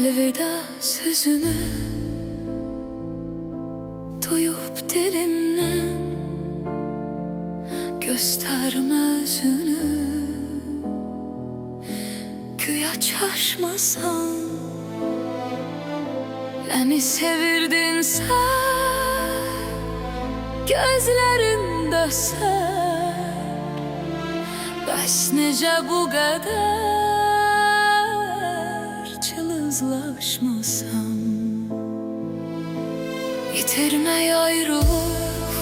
Elveda sözünü duyup dilimden gösterme özünü. Güya çaşmasan, beni sevirdin sen, gözlerinde sen. Bəs necə bu kadar cılızlaşmasam, yitirmək ayrılıq,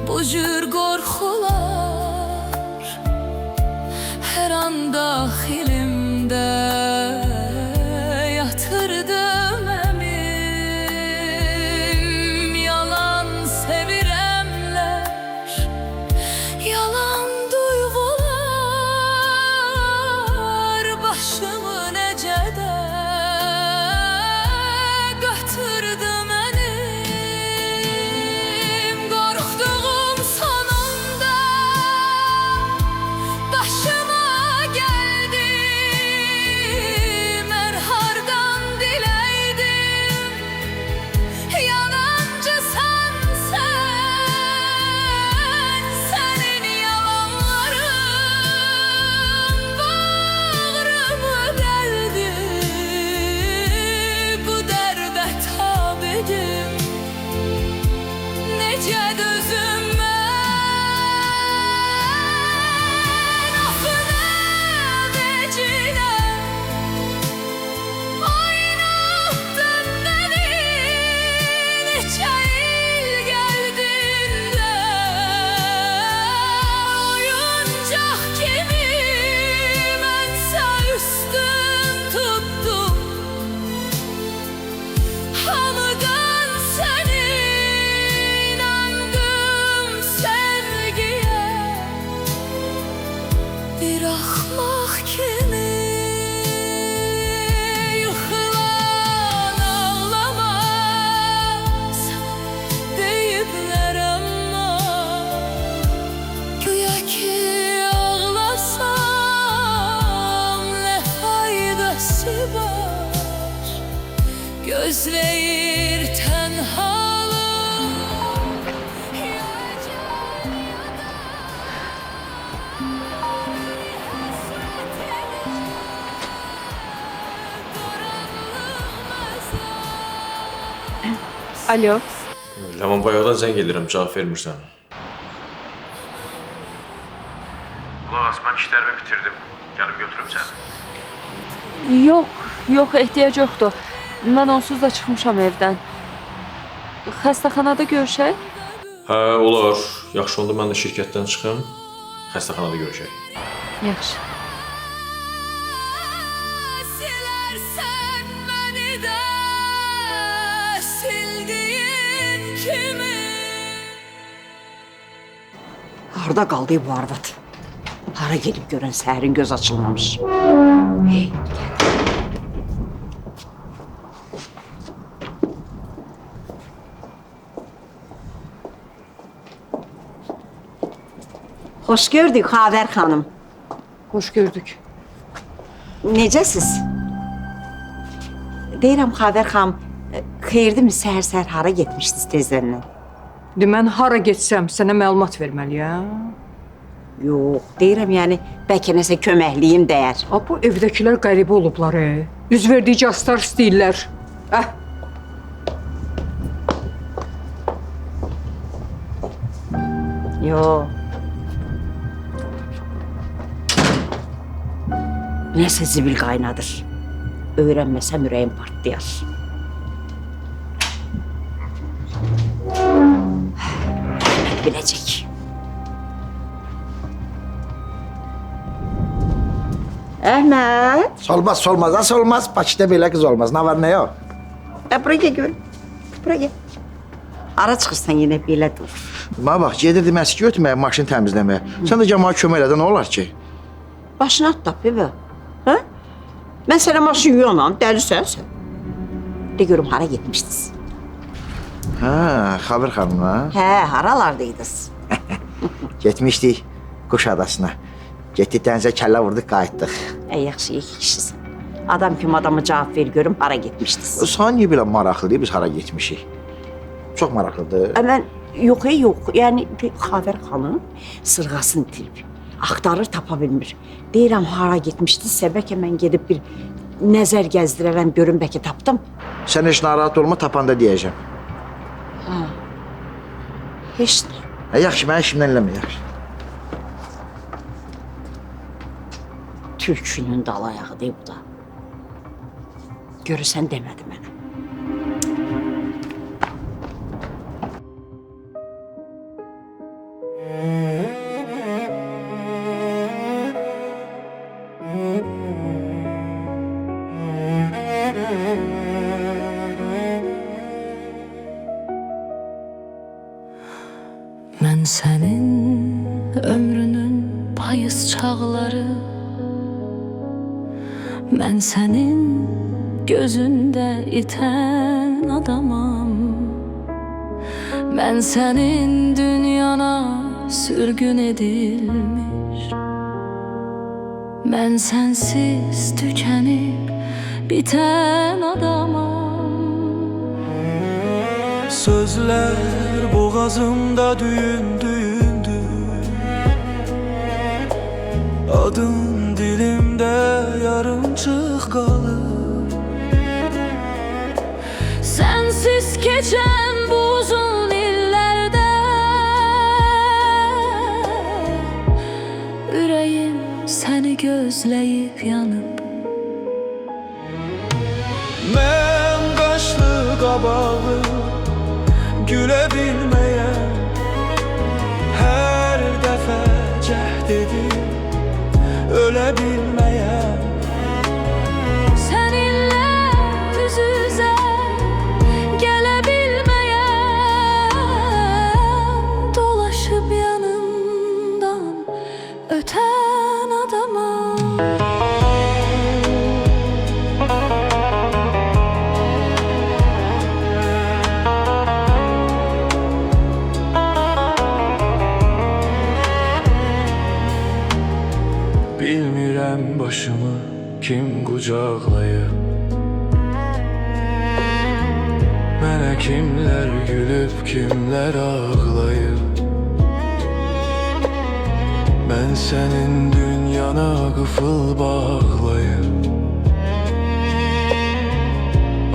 bu cür qorxular her an daxilimdə yatırdım əmim. Yalan sevirəmlər, yalan duyğular başımı necə də götürdü mənim. Qorxduğum sonunda başıma geldi, mən hardan diləydim. Yalancısan sen, senin yalanların bağrıma deldi. Bu dərdə tab edim, necə dözüm mən affına, vecinə. Oynattın beni, neçə il gəldin də oyuncaq kimi mənsə üstün tutdum. Hamıdan səni inandım sevgiyə, bir axmaq kimi yıxılan ağlamaz deyiblər, amma güya ki ağlasam nə faydası var. Gözləyir tənhalıq, yiyəcək Alo. Ləman bayaqdan zəng edirəm, cavab vermirsən. Qulaq as, mən işlərimi bitirdim. Gəlib götürüm səni. Yox, ehtiyac yoxdur. Mən onsuz da çıxmışam evdən. Xəstəxanada görüşək? Hə, olar. Yaxşı oldu, mən də şirkətdən çıxım. Xəstəxanada görüşək. Yaxşı. silərsən məni də sildiyin kimi. Harda qaldı bu arvad? Hara gedib görən səhərin göz açılmamış. Hey, Xoş gördük Xavər xanım. Xoş gördük. Necəsiz? Deyirəm Xavər xanım, xeyirdirmi səhər-səhər hara getmişdiniz tezləndən? Mən hara getsəm sənə məlumat verməliyəm. Yox, deyirəm yəni bəlkə nəsə köməkliyim dəyər. Bu evdəkilər qəribə olublar. Üz verdiyi astar istəyirlər. Yox. Nəsə zibil qaynadır. Öyrənməsəm ürəyim partlayar. Biləcək. Əhməd. Olmaz, olmaz, nasıl olmaz? Bakıda belə qız olmaz. Ne var, ne yok? Bura gel gör. Bura gel. Ara çıxırsan yenə belə dur. Bana bax, gedirdim əski götürməyə, maşını təmizləməyə. Sən də cəmağa kömək elədən ne olar ki? Başını at da bebe. Ha? Mən sənə maşın yuyamam, dəlisən sən. De görüm hara getmişdiniz? Hə, Xavər xanımla. Hə, haralardaydınız? Getmişdik Quş adasına. Getdik dənizə kəllə vurduq, qayıtdıq. Yaxşı, iki kişisən. Adam kimi adama cavab ver görüm hara getmişdiniz. Sana niyə belə maraqlıdır biz hara getmişik? Çox maraqlıdır. Mən yox, yox. Yəni Xavər xanım sırğasını itirib. Axtarır, tapa bilmir. Deyirəm hara getmişdinizsə, bəlkə mən gedib bir nəzər gəzdirərəm, görüm bəlkə tapdım. Sən heç narahat olma, tapanda deyəcəm. Heç nə. Yaxşı, mən işimdən eləmə, yaxşı. Türkünün dalayağıdır bu da. Görürsən demədi mənə. Mən sənin ömrünün payız çağları, mən sənin gözündə itən adamam. Mən sənin dünyana sürgün edilmiş, mən sənsiz tükənib bitən adamam. Sözler boğazımda düğün düğündür, adın dilimde yarımçıq qalır. Sensiz geçen bu uzun illerde yüreğim seni gözleyip yanıp. Mən qaşlı qabağı gülə bilməyən, hər dəfə cəhd edib ölə bilməyən. Seninle yüz yüze gelebilmeyen, dolaşıp yanından öten adamım. Bilmirəm başımı kim qucaqlayıb, mənə kimlər gülüb, kimlər ağlayıb. Mən sənin dünyana qıfıl bağlayıb,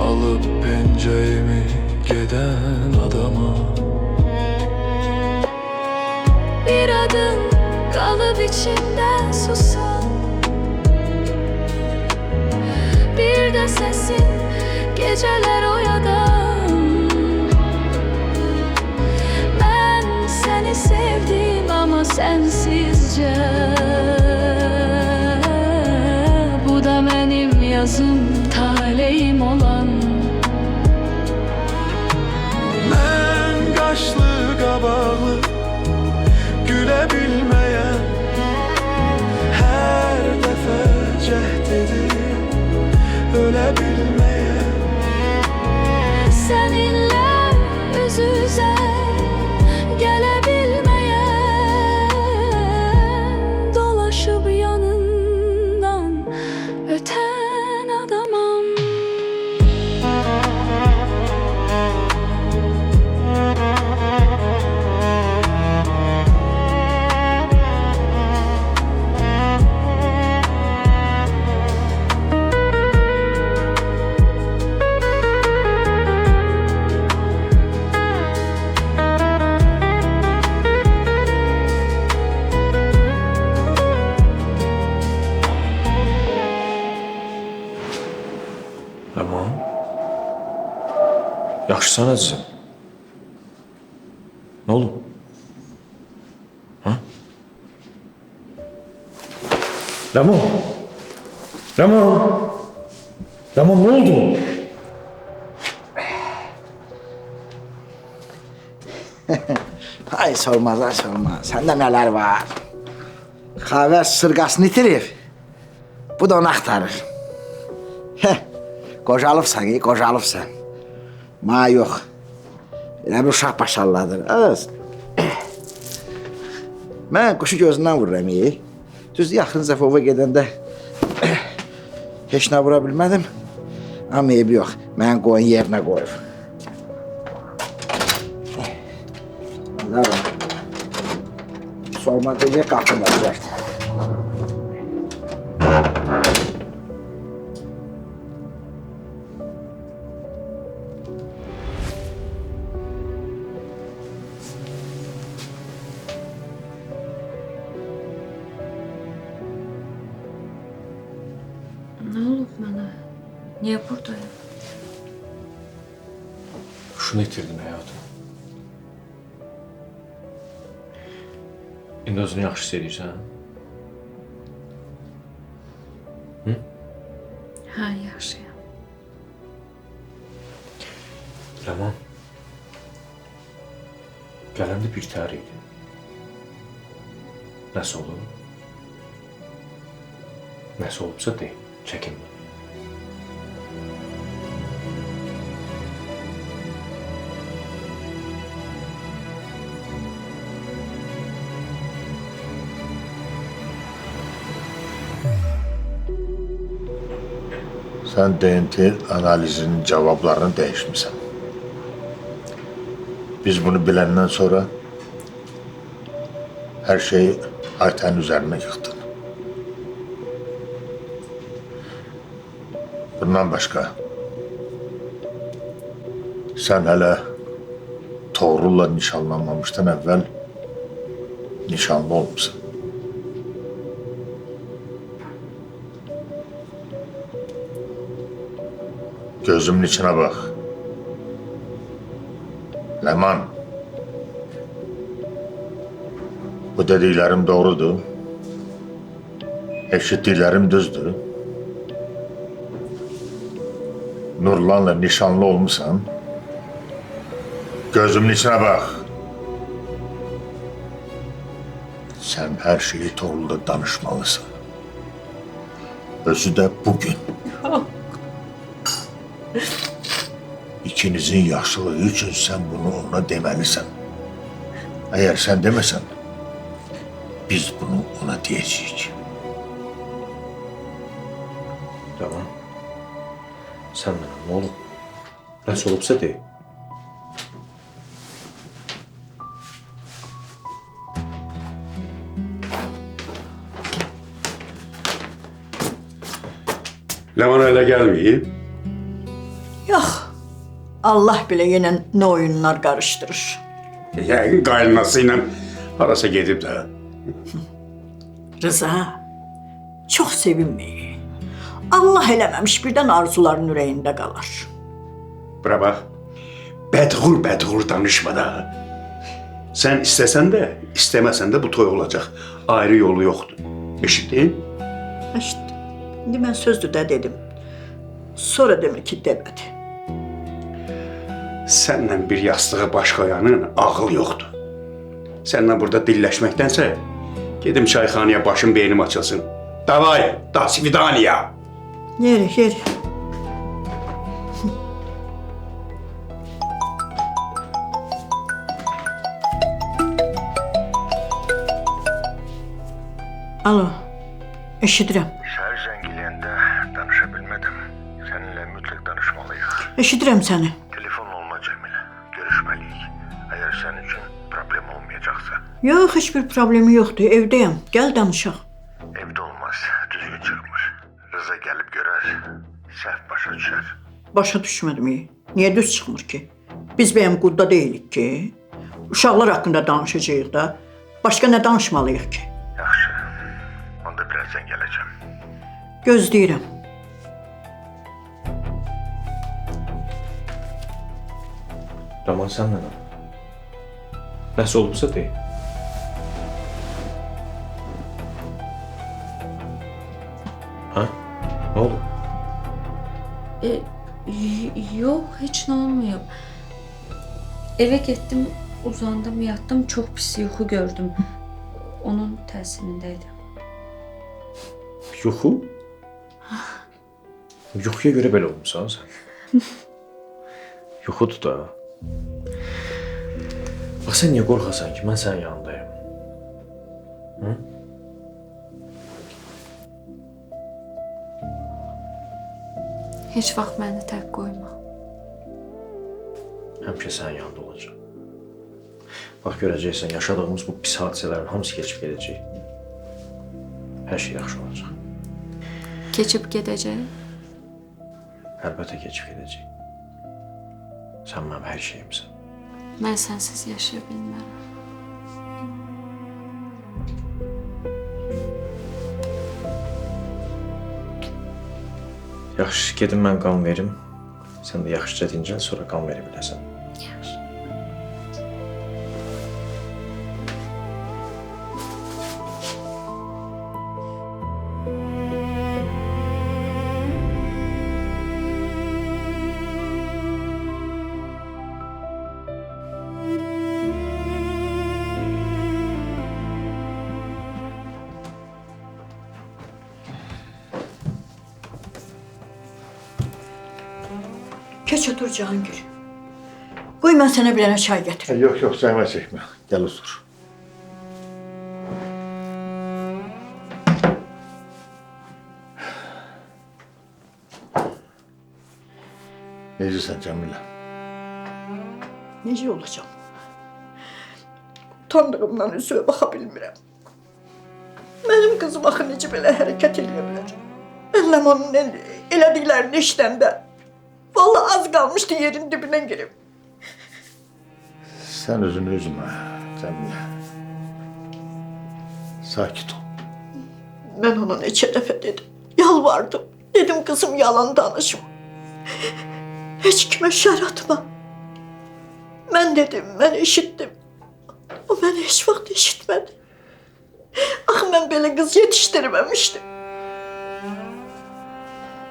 alıb pencəyimi gedən adama. Bir adın kalıp içimde susan, bir de sesin geceler oyadan. Ben seni sevdim ama sensizce, bu da benim yazım, taleyim olan. Mən qaşlı qabağı gülə bilməyən, hər dəfə cəhd edib ölə bilməyən. Seninle yüz yüze gelebilmeyen, dolaşıp yanından öten adamam. Tamam. Yaxşısan əzizim. Nə oldu? Ha? Ləman. Ləman. Ləman, nə oldu? Ay sormaz, ay sormaz. Səndə nələr var? Xavər sırğasını itirib. Bu da onu axtarır. Qocalıbsan, qocalıbsan. Ma yox. Elə bir uşaq başarıladır. Az. Mən quşu gözündən vururam. Düzdür, yaxın zəfə ova gedəndə Heç nə vura bilmədim. Amma eybi yox. Mən qoyun yerinə qoyub. Nə var? Sorma deyə qapılacaqdı. Ne olub mənə? Niyə buradayım? Şunu itirdin həyatım. İndi özünü yaxşı hiss edirsən? Hə, yaxşıyam. Ləman. Gələndə bir tər idin. Nəsə olur? Nəsə olubsa de, çəkinmə. Sen DNT analizinin cevaplarını değişmişsin. Biz bunu bilenden sonra her şeyi Ayten üzerine yıktın. Bundan başka sen hele Toğrul'la nişanlanmamıştan evvel nişanlı olmuşsun. Gözümün içine bak. Leman. Bu dediklerim doğrudur. Eşittiklerim düzdür. Nurlan'la nişanlı olmuşsan, gözümün içine bak. Sen her şeyi Toğrul'da danışmalısın. Özü de bugün. İkinizin yaşlılığı için sen bunu ona demelisin. Eğer sen demesen, biz bunu ona diyeceğiz. Tamam. Sen mənə nə olub? Nəsə olubsa de. Leman öyle gelmeyeyim. Yox. Allah bile yine ne oyunlar karıştırır. Yani kaynanasıyla arası gidip de. Rıza çok sevinmeyi. Allah eləməmiş birden arzuların yüreğinde kalır. Bura bak. Bedğur danışma da. Sen istesen de istemesen de bu toy olacak. Ayrı yolu yoktu. Eşittin? İşte, şimdi ben sözlü de dedim. Sonra demir ki demedi. Senden bir yastığa baş koyanın ağıl yoktu. Seninle burada dilleşmektense gedim çayxanaya başım beynim açılsın. Davay, da svidaniya. Yeri. Alo, eşidirəm. Şehir zengiliyinde danışabilmedim. Seninle mutlak danışmalıyız. Eşidirəm səni. Telefon olma Cemile. Görüşmeliyiz. Eğer senin için problem olmayacaksa. Yox, heç bir problemi yoxdur. Evdəyəm. Gəl danışaq. Evde olmaz. Düzgün çıkmış. Rıza gelip görer. Səhv başa düşer. Başa düşmədim. Niyə düz çıxmır ki? Biz bəyəm qudda deyilik ki? Uşaqlar haqqında danışacağıq da. Başqa nə danışmalıyıq ki? Yaxşı. Onda birazdan geleceğim. Gözləyirəm. Ləman sən mənə. Nəsə olubsa de. Ha? Ne oldu? Yok, hiç ne olmuyor. Eve gittim, uzandım, yattım, çok pis yuxu gördüm. Onun təsirindeydim. Yuxu? Yuxuya görə belə olmusan sən. Yuxudur da. Bax sən niyə qorxasan ki, mən sənin yanındayım? Hı? Heç vaxt məni tək qoyma. Həmişə sənin yanında olacaq. Bax, görəcəksən, yaşadığımız bu pis hadisələrin hamısı keçib gedəcək. Hər şey yaxşı olacaq. Keçib gedəcək. Əlbəttə keçib gedəcək. Sən mənim hər şeyimsən. Mən sənsiz yaşaya bilmərəm. Yaxşı, gedim mən qan verim. Sən də yaxşıca dincəl, sonra qan verə biləsən. Yaxşı. Keç otur Cahangir. Qoy mən sənə bir dənə çay gətirim. Yok yok zahmet çekme. Gel otur. Necəsən Cəmilə? Necə olacam? Utandığımdan üzüyə baxa bilmirəm. Mənim qızım axı necə belə hərəkət edə bilər? Ələm onun elədiklərini işləndə. Vallahi az qalmışdı yerin dibine girip. Sen özünü üzme Cəmilə. Sakit ol. Ben ona neçə dəfə dedim. Yalvardım. Dedim kızım yalan danışma. Hiç kime şer atma. Ben dedim, ben eşittim. O beni hiç vakit eşitmedi. Ah ben böyle kız yetiştirmemiştim.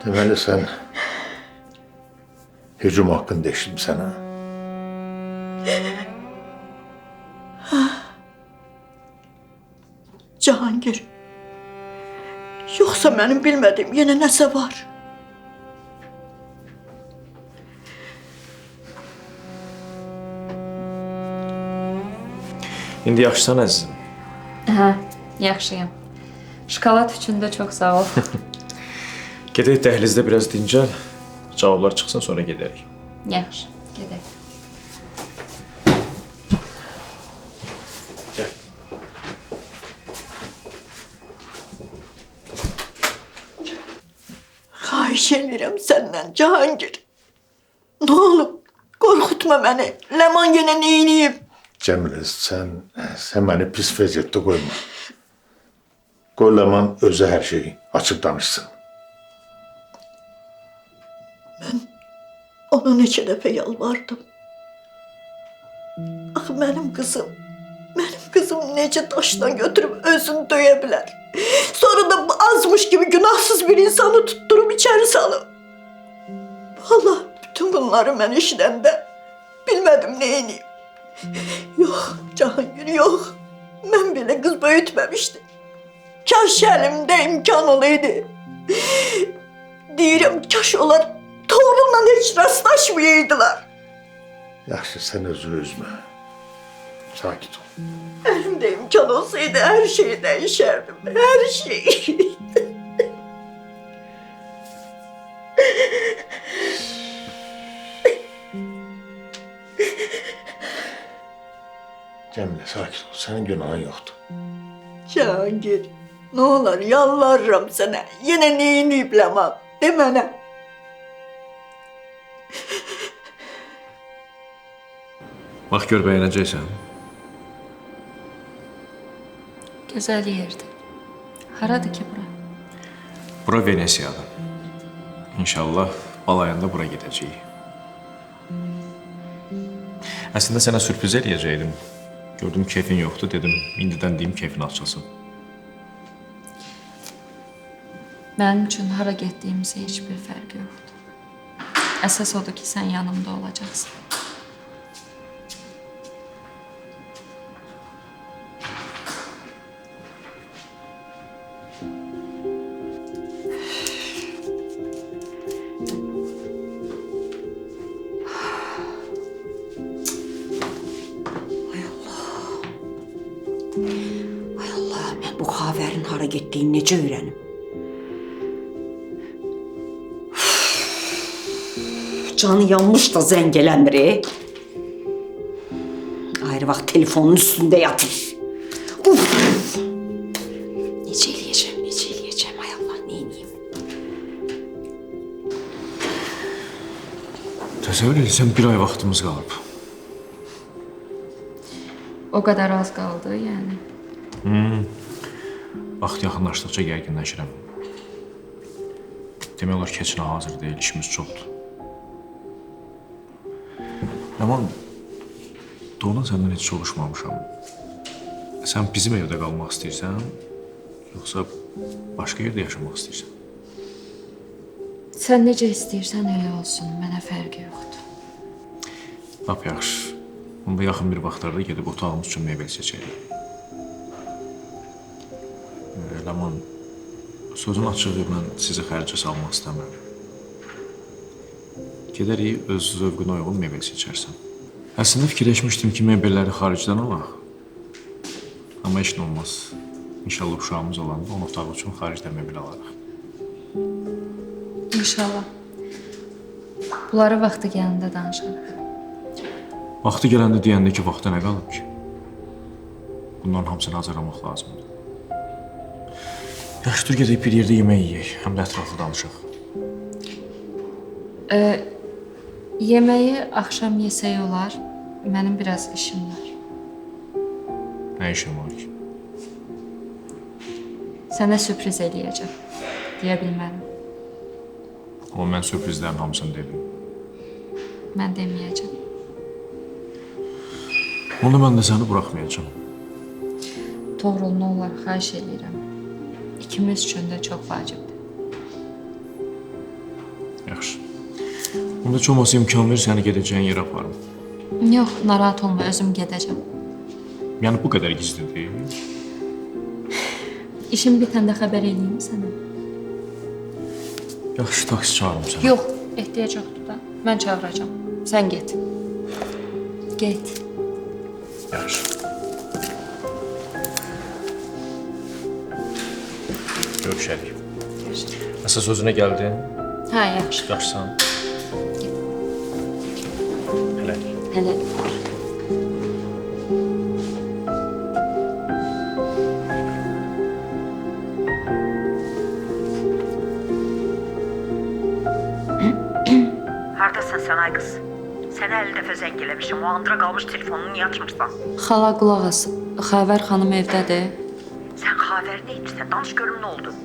Deməli sən hücum haqqında eşitmisən ha? Cahangir. Yoksa benim bilmediğim yine nəsə var. İndi yaxşısan əzizim. Hə, yaxşıyam. Şokolad üçün də çox sağ ol. Gedək dəhlizdə biraz dincəl. Cavablar çıxsın, sonra gedərik. Yaxşı, gedək. Gəl. Xahiş ederim senden Cahangir. Ne olur korkutma beni. Leman yine neyiniyim? Cəmilə, sən məni pis vəziyyətdə qoyma. Qoy Ləman özü hər şeyi açıb danışsın. Ona neçə dəfə yalvardım. Ah benim kızım necə daşdan götürüp özünü döyə bilər. Sonra da azmış gibi günahsız bir insanı tutturup içeri salıp. Vallahi bütün bunları ben işləndə bilmedim neyiniyim. Yok Cahangir yok. Ben bile kız büyütmemiştim. Kaş elimde imkan olaydı. Deyirəm kaş onlar doğrunla hiç rastlaşmayaydılar. Yaxşı, sən özünü üzmə. Sakit ol. Elimde imkan olsaydı her şeyi değişerdim. Her şeyi. Cəmilə, sakit ol. Sənin günahın yoxdur. Cahangir, ne olur yalvarırım sana. Yine neyini iblemem. De bana. Bax, gör bəyənəcəksən. Gözəl yerdir. Haradır ki bura? Bura Venesiyadır. İnşallah balayında bura gedəcəyik. Əslində sənə sürpriz eləyəcəkdim. Gördüm keyfin yoxdur, dedim indidən deyim keyfin açılsın. Mənim üçün hara getdiyimizə heç bir fərqi yoxdur. Əsas odur ki, sən yanımda olacaqsın. Ay Allah, mən bu xavərin hara getdiyini necə öyrənim? Canı yanmış da zəng eləmir. Ayrı vaxt telefonun üstündə yatır. Uf! Necə eləyəcəm, ay Allah, neyniyim? Təsəvvür edirsən, bir ay vaxtımız qalıb. O qədər az qaldı, yəni. Vaxt yaxınlaşdıqca gərginləşirəm. Demək olar keçinə hazır deyil, işimiz çoxdur. Yaman, doğrudan səndən heç soruşmamışam. Sən bizim evdə qalmaq istəyirsən, yoxsa başqa yerdə yaşamaq istəyirsən? Sən necə istəyirsən elə olsun, mənə fərqi yoxdur. Lap yaxşı. Onda yaxın bir vaxtlarda gedib otağımız üçün mebel seçərik. Ləman, sözün açığı mən sizi xərcə salmaq istəmirəm. Gedərik, öz zövqünə uyğun mebel seçərsən. Əslində fikirləşmişdim ki, mebelləri xaricdən alaq. Amma heç nə olmaz. İnşallah uşağımız olanda onun otağı üçün xaricdən mebel alarıq. İnşallah. Bunları vaxtı gəlində danışarıq. Vaxtı gələndə deyəndə ki, vaxta nə qalıb ki? Bunların hamısını hazırlamaq lazımdır. Yaxşı, dur gedək bir yerdə yemək yeyək, həm də ətraflı danışaq. Yeməyi axşam yesək olar. Mənim biraz işim var. Nə işin var ki? Sənə sürpriz eləyəcəm. Deyə bilmərəm. Amma mən sürprizlərin hamısını dedim. Mən deməyəcəm. Onda mən də səni buraxmayacağam. Toğrul, nə olar, xahiş eləyirəm. İkimiz üçün də çox vacibdir. Yaxşı. Onda heç olmasa imkan ver, səni gedəcəyin yerə aparım. Yox, narahat olma, özüm gedəcəm. Yəni bu qədər gizlidir. İşim bitəndə xəbər eləyim sənə. Yaxşı, taksi çağırım səni. Yox, ehtiyac yoxdur da. Mən çağıracağam. Sən get. Get. Yaxşı. Görüşərik. Nəsə sözünə gəldin? Hə, yaxşı. Yaxşısan. Hələlik. Hələ. Hardasan sən ay qız? Sənə 50 dəfə zəng eləmişim. O andıra qalmış telefonunu niyə açmırsan? Xala, qulaq as. Xavər xanım evdədir. Sən xəbər nə edirsən? Danış görüm nə oldu?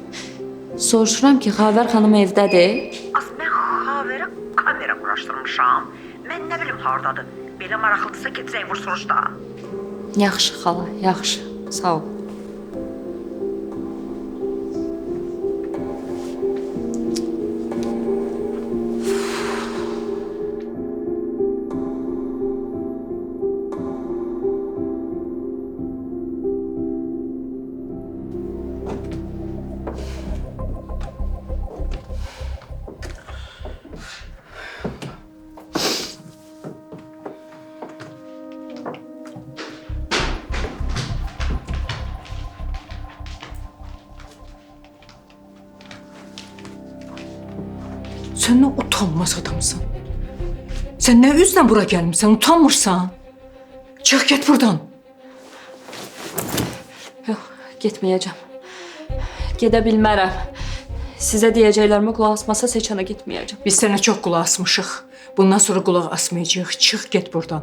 Soruşuram ki, Xavər xanım evdədir. Az mən xəbərə kamera quraşdırmışam. Mən nə bilim hardadır. Belə maraqlıdırsa get zəng vur soruş da. Yaxşı xala, yaxşı. Sağ ol. Sən nə utanmaz adamsan. Sən nə üzlə bura gəlmişsən, utanmırsan. Çıx get buradan. Yox, getməyəcəm. Gedə bilmərəm. Sizə deyəcəklərimi qulaq asmasa seçənə getməyəcəm. Biz sənə çox qulaq asmışıq. Bundan sonra qulaq asmayacağıq. Çıx get buradan.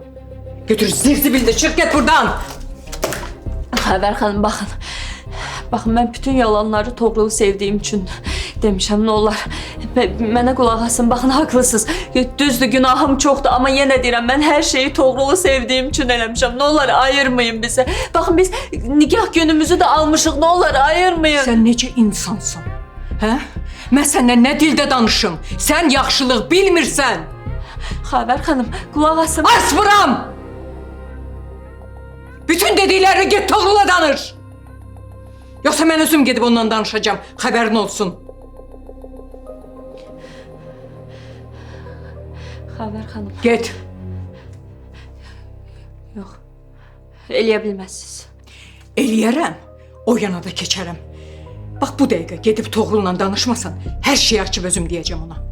Götür zirzibildir, çıx get buradan. Xəbər xanım, baxın. Baxın, mən bütün yalanları Toğrulu sevdiyim üçün demişəm, nə olar. Mənə qulaq asın, baxın, haqlısınız. Düzdür, günahım çoxdur, amma yenə deyirəm, mən hər şeyi Toğrulu sevdiyim üçün eləmişəm. Nə olar, ayırmayın bizi. Baxın, biz nikah günümüzü də almışıq, nə olar, ayırmayın. Sən necə insansan? Hə? Mən səndən nə dildə danışım? Sən yaxşılıq bilmirsən. Xəbər xanım, qulaq asın. Asmıram! Bütün dediklərini get Toğrula danış. Yoxsa mən özüm gedib ondan danışacağım. Xəbərin olsun. Xəbər xanım. Get. Yox, eləyə bilməzsiniz. Eləyərəm, o yana da keçərəm. Bax bu dəqiqə gedib Toğrul'la danışmasan, hər şeyi açıb özüm deyəcəm ona.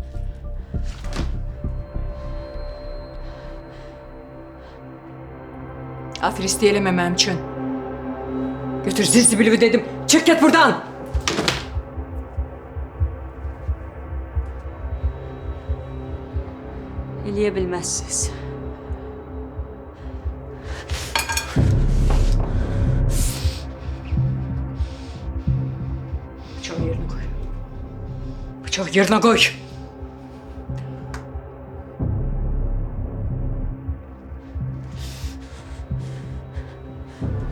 Afir isteyeleme mənim üçün. Götür zil dedim. Çık git buradan. Eləyə bilməzsiniz. Bıçağı yerine koy. Bıçağı yerine koy.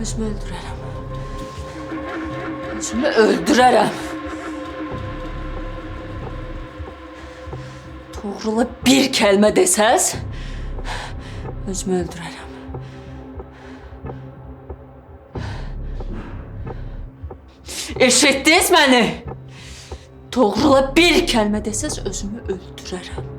Özümü öldürərəm. Özümü öldürərəm. Toğrula bir kəlmə desəz, özümü öldürərəm. Eşitdiniz məni? Toğrula bir kəlmə desəz, özümü öldürərəm.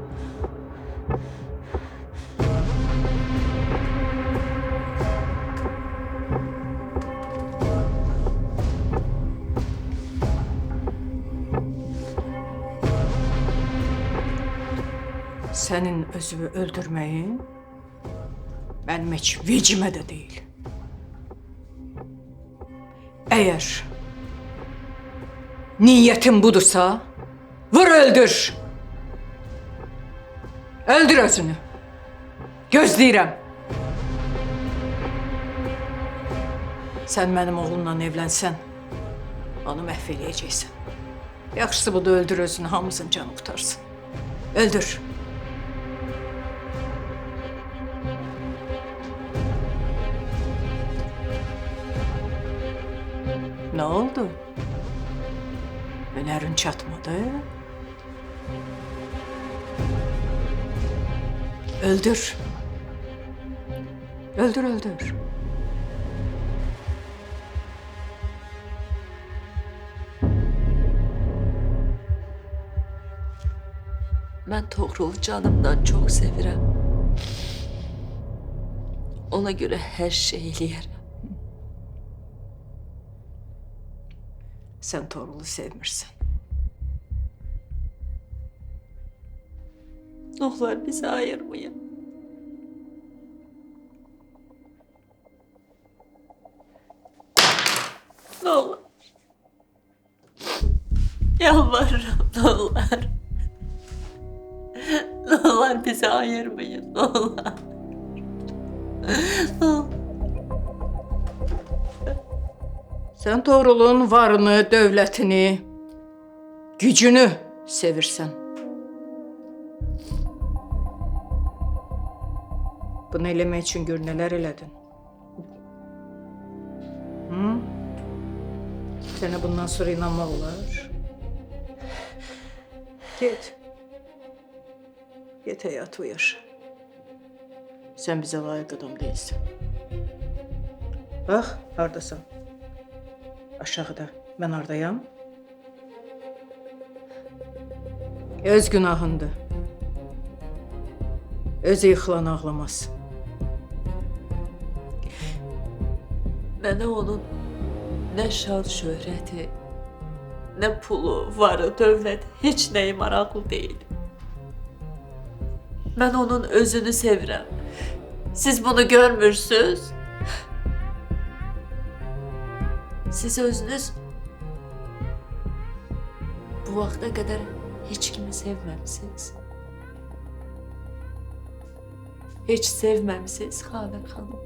Senin özünü öldürmeyin benim hiç vecime de değil. Eğer niyetin budursa vur öldür. Öldür özünü. Gözləyirəm. Sen benim oğlumla evlensen onu məhv eləyəcəksən. Yaxşısı budur öldür özünü, hamımızın canı qutarsın. Öldür. Ne oldu? Önerin çatmadı. Öldür. Öldür, öldür. Mən Toğrulu canımdan çox sevirəm. Ona görə hər şey eləyərəm. Sen Toğrulu sevmirsən. Ne olur bizi ayırmayın. Ne olur. Yalvarırım ne olur. Ne olur bizi ayırmayın ne olur. Ne olur. Sen Toğrulun varını, dövlətini, gücünü sevirsən. Bunu eləmək üçün gör nələr elədin. Hı? Sənə bundan sonra inanmaq olar. Get. Get həyat yaşa. Sən bizə layiq adam deyilsən. Bax, hardasan? Aşağıda. Ben oradayım. Öz günahındır. Özü yıxılan ağlamaz. Mənə onun nə şan şöhrəti, nə pulu, varı, dövləti, heç nəyi maraqlı deyil. Mən onun özünü sevirəm. Siz bunu görmürsünüz. Siz özünüz bu vaxta qədər heç kimi sevməmisiniz. Heç sevməmisiniz Xavər xanım.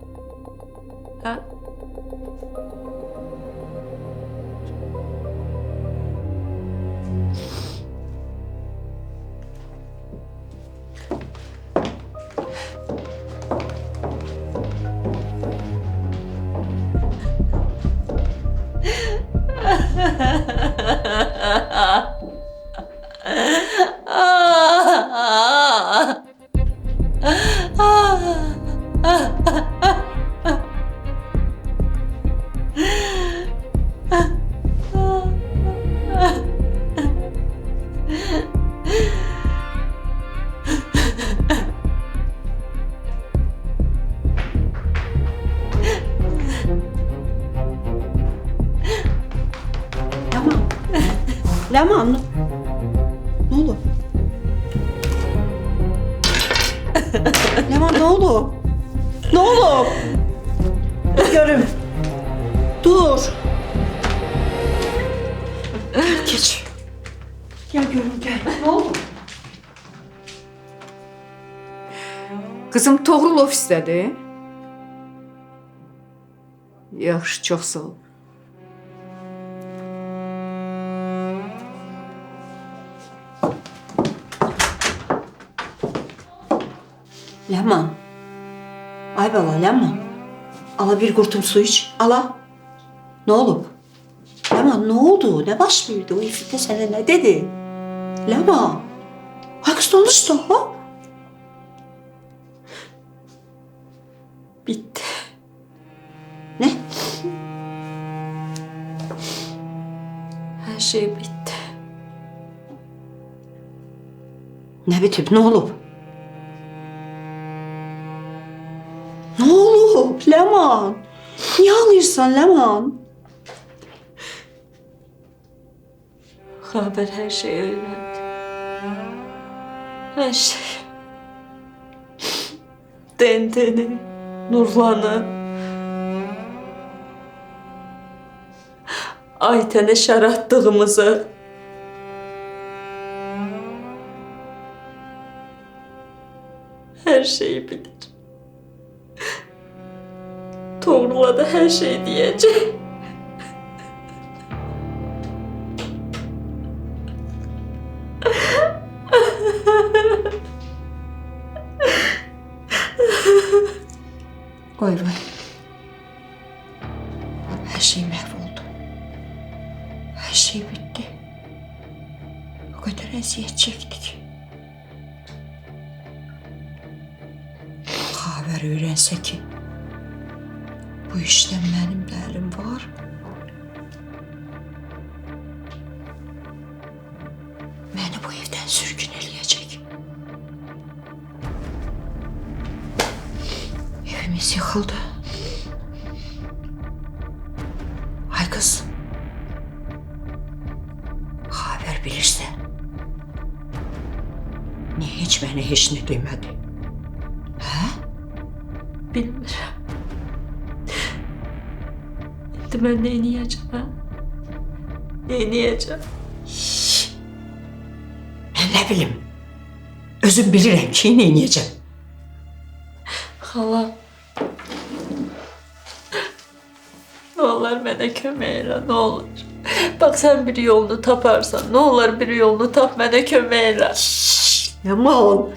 Ha? Leman. Ne olur? Leman ne olur? Ne olur? Gel görüm. Dur. Geç. Gel görüm gel. Ne oldu? Kızım Toğrul ofisdədir. Yaxşı, çox sağ ol. Leman. Ay bala Leman. Ala bir kurtum su iç. Ala. Ne oldu? Leman ne oldu? Ne baş verdi? O ifite sana ne dedi? Leman. Haks konuştu ha? Bitti. Ne? Her şey bitti. Ne bitip ne olup? Ne olup Leman? Niye ağlıyorsun Leman? Haber her şeyi öğrendi. Her şey. Dendeni, Nurlan'ı, Ayten'e şarattığımızı, her şeyi bilir. Toğrul'a da her şeyi diyecek. Vay vay. Her şey mahvoldu. Her şey bitti. O kadar eziyet çektik. Haber öğrense ki bu işte benim de elim var. Beni bu evden sürgün eləyəcək. Evimiz yıkıldı. Ay kız. Haber bilirse. Niye hiç beni hiç ne demedi? He? Bilmiyorum. Şimdi ben neyini yiyeceğim ha? Neyini yiyeceğim? Ben ne bileyim. Özüm bilirim ki ne yiyeceğim. Hala. Ne olur bana kömək elə, ne olur. Bak sen bir yolunu taparsan, ne olur bir yolunu tap bana kömək elə. Yaman.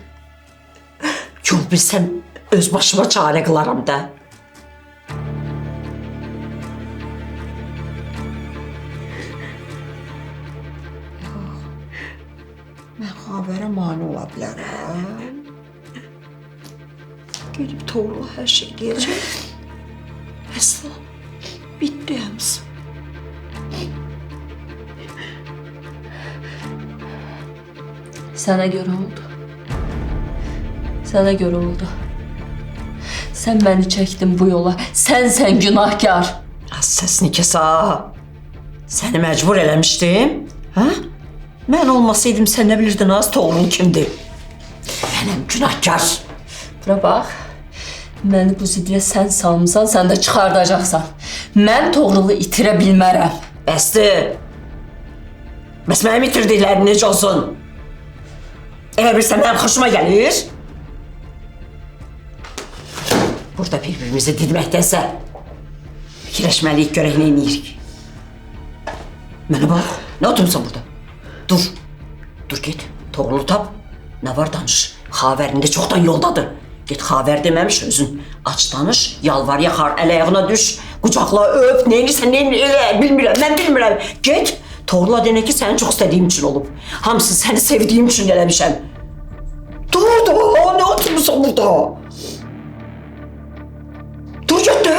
Yol bilsem öz başıma çare kılarım da. Ben habere mani ola bilərəm. Gelip Toğrul'a her şey diyeceğim. Esra, bitti hamısı. Sana göre oldu. Sana göre oldu. Sen beni çektin bu yola. Sen günahkar. Az sesini kes ha. Seni mecbur eləmişdim. Ha? Ben olmasaydım sen ne bilirdin az Toğrul kimdi? Benim günahkar. Bura bax. Məni bu zidiyə sən salmısan, sən də çıxardacaqsan. Mən Toğrulu itirə bilmərəm. Bəsdir. Bəs mənim itirdiklərim necə olsun? Elə bilsən mənim xoşuma gəlir? Burada bir-birimizi didməkdənsə fikirləşməliyik, görək nə eləyirik. Mənə bax, nə oturmuşsan burada? Dur. Dur get, Toğrulu tap. Nə var danış. Xavərində çoxdan yoldadır. Get xavər deməmiş özün. Aç danış, yalvar yaxar, əl ayağına düş, qucaqla öp, neynirsən, elə bilmirəm, mən bilmirəm. Get, Toğrula denə ki, səni çox istədiyim üçün olub. Hamısı səni sevdiyim üçün eləmişəm. Dur da, nə oturmuşsan burada? Dur get də.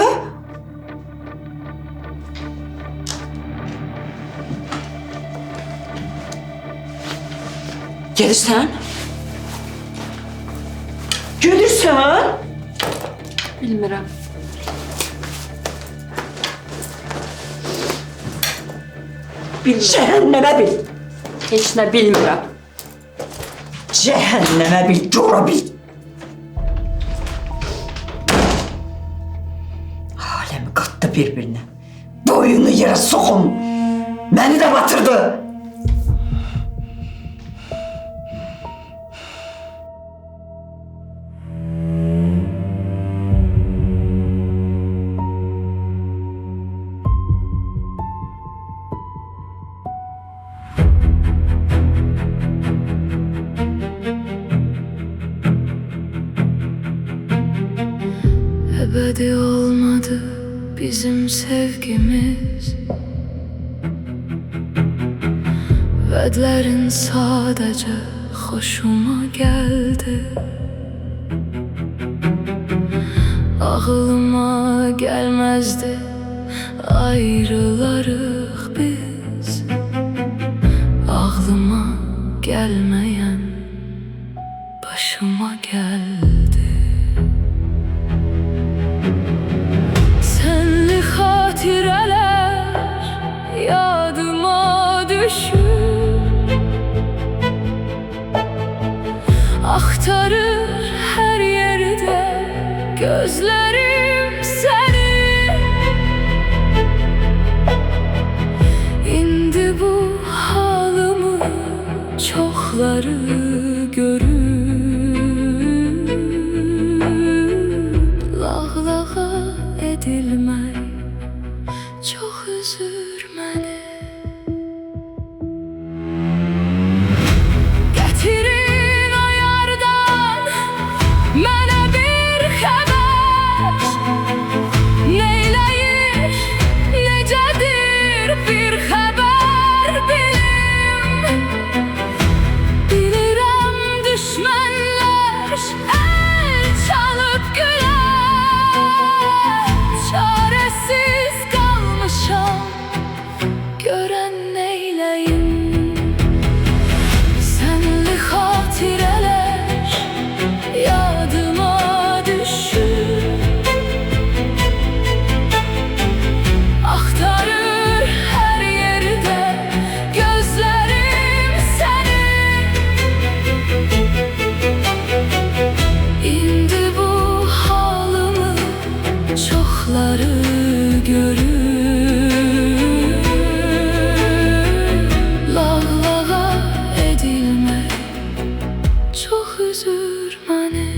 Gelirsən? Gelirsən? Bilmirəm. Cəhənnəmə bil. Heç nə bilmirəm. Cəhənnəmə bil, cora bil. Aləm bir-birinə. Boyunu yerə soxun. Məni də batırdı. Ebedi olmadı bizim sevgimiz. Vedlerin sadece hoşuma geldi. Ağlıma gelmezdi ayrılarıq biz. Ağlıma gelmeyen başıma geldi. Senli hatireler yadıma düşür. Aktarır her yerde gözlerim seni. İndi bu halımı çokları görür. Lağlağa edilmek çok üzür məni. Getirin o yardan mənə bir xəbər. Neyləyir, necədir bir xəbər bilim. Bilirəm düşmənlər el çalıb gülər. Çarəsiz qalmışam, görən neyləyim. Senli hatireler yadıma düşür. Aktarır her yerde gözlerim seni. İndi bu halımı çokları görür. Lağlağa edilmek çok üzür məni.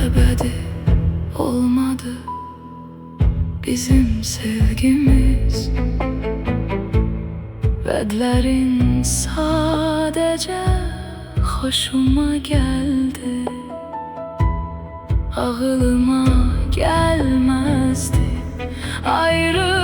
Ebedi olmadı bizim sevgimiz. Vedlerin sadece hoşuma geldi. Ağlıma gelmezdi ayrı